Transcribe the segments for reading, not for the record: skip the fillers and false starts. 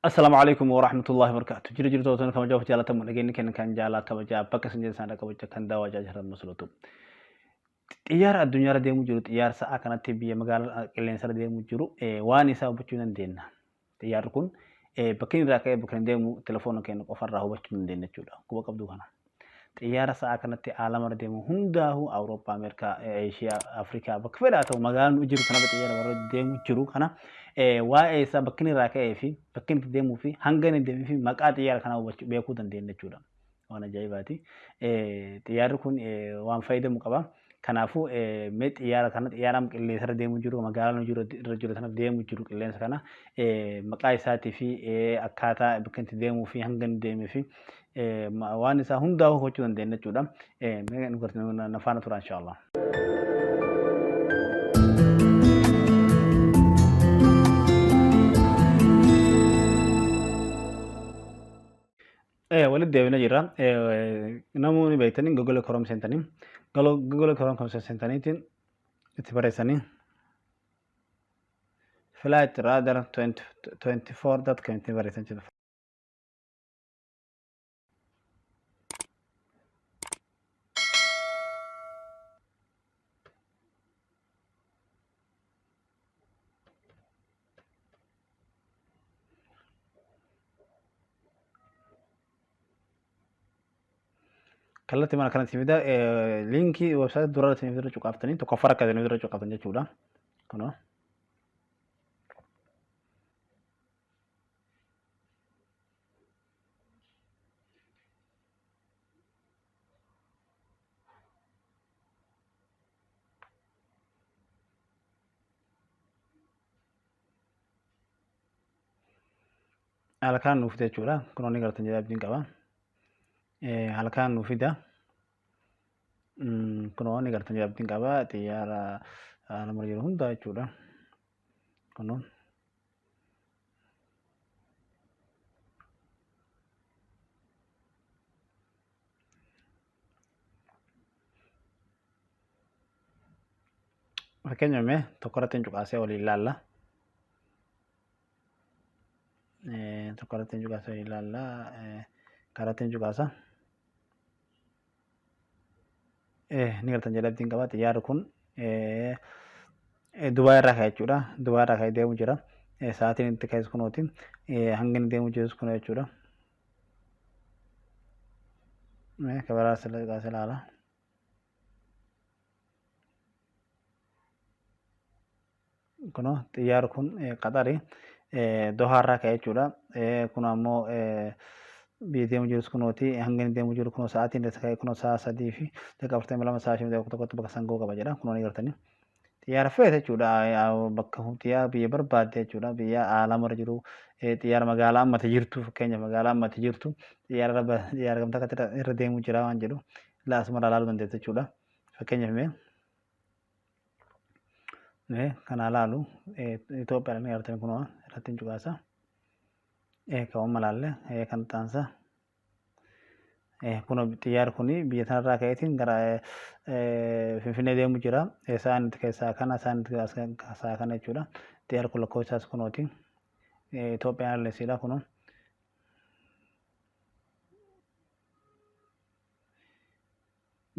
السلام عليكم ورحمة الله وبركاته. جري توتن كما جاء في جالة من أجين كان جالا كما جاء بكس نجد سنة كما جاء كان دوا جاهر المسلوتو. تيار الدنيا ردي مجرو تيار ساعة كانت تبي مقال كلين سر دي مجرو واني سا بتشون دينا. تيار كون بكين راكي بكين ديمو تلفون كين أوفر راهو بتشون دينا جودا. كوبا كبدو هنا. تيار ساعة كانت عالم ردي هندا هو أوروبا أمريكا إيشيا أفريقيا بكفر أتو مقال مجرو كنا بتيار ردي مجرو هنا. waa'ee isaa bakki inni irraa ka'ee fi bakki inni deemuu fi hanga inni deemee fi maqaa xiyyaara kanaa hubachuu beekuu dandeenya jechuudha. Waan ajaa'ibaati. Xiyyaarri kun waan fayyadamu qaba. Kanaafuu mee xiyyaara kana xiyyaara qilleensa irra deemuu jiru magaalaa irra jiru sana deemuu jiru qilleensa kana maqaa isaatii fi akkaataa bakka itti deemuu fi hanga inni deemee fi waan isaa hundaa hubachuu dandeenya jechuudha. Na faana tura inshaallah. ولد ديفنا جرا نموني بيتني جوجل كروم سنتني جوجل كروم سنتني تين تبرسني فلايت رادر 24 دات كنت تبرسني كلتي ما كانت في ده لينكي ويب سايت دورة تنفيذ رجوع كافتني تكفر كذا نفيذ رجوع كافتني جودا كنا على كان نفيذ جودا كنا نقدر تنجذب دين كمان على كان نفيذ kuno ni gartan jabtin kaba tiyara nomor jero hunda chuda kuno makanya me tokoratin juga ase oli lalla tokoratin juga ase oli lalla karatin juga asa ni gartan jabtin kaba tiyara kun Dubai irraa ka'e jechuudha. Dubai irraa ka'ee deemu jira. Sa'aatiin itti ka'es kunooti. Hanga inni deemu jirus kun jechuudha. Kabaraa as ilaala. Kunoo xiyyaarri kun qaxari Dohaa irraa ka'e jechuudha. Kun ammoo biyya deemu jirus kunooti. Hanga inni deemu jiru kunoo sa'aatiin itti ka'e kunoo sa'a 3 fi daqiiqaa 42 sa'a 5 tokkotti bakka sangoo qaba jedha. Kunoo ni gartani. Xiyyaara fe'ate jechuudha bakka xiyyaara biyya barbaadde jechuudha biyya alamarra jiru xiyyaara magaalaa ammatti jirtu fakkeenyaaf magaalaa ammatti jirtu xiyyaara gamtaa akka irra deemu jira waan jedhu asuma ilaaluu dandeessa jechuudha fakkeenyaaf kana ilaalu Itoophiyaadhaan gartanii kunoo irratti hin cuqaasa ka'uun malaalle kan taansa. Kuno xiyyaarri kun biyya sanarraa ka'eetiin gara Finfinnee deemu jira. Isaan itti keessaa kana isaan itti keessaa kana jechuudha. Xiyyaarri kun lakkoofsaas kunooti. Itoophiyaan alleessiidha kuno.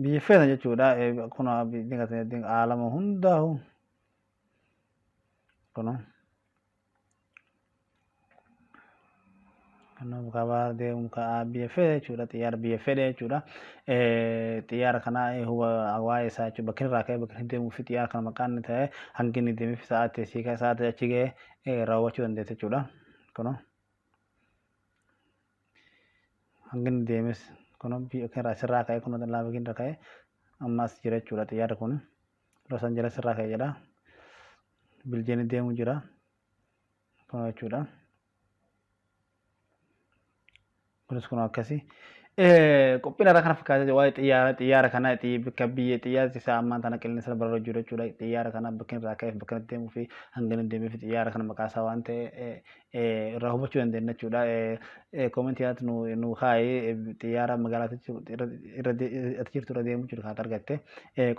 Biyya feetan jechuudha. Kuno alama hundaa'u kuno. Kabar deemu biyya fedhe jechuudha xiyyaara biyya fedhe jechuudha xiyyaara kana waa'ee isaa jechuudha bakki irraa ka'ee bakki deemuu fi xiyyaara kana maqaan inni ta'e hangi inni deemee fi sa'aatii achi ga'ee raawwachuu dandeessa jechuudha kuno hangi inni deemes kuno biyya sirraa ka'ee kuno laafii irra ka'ee ammas jira jechuudha xiyyaarri kun Los Angeles irraa ka'ee jedha Biljeenii deemuu jira kuno jechuudha. Kunis kun akkasi qophiin irraa kana fakkaatee waa'ee xiyyaara kana bakka biyya xiyyaarri isaa ammaan tana qilleensa barra jiru jechuudha xiyyaara kana bakka irraa ka'eef bakka itti deemuu fi hanga inni deemee fi xiyyaara kana maqaa isaa waan ta'e irraa hubachuu dandeenya jechuudha. Koomentii nu kaa'ee xiyyaara magaalaa irra jirtu irra deemuu jiru kan argatte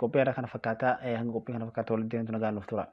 qophii irraa kana fakkaataa hanga qophii kana fakkaatu waliin deemtu nagaan nuuf tura.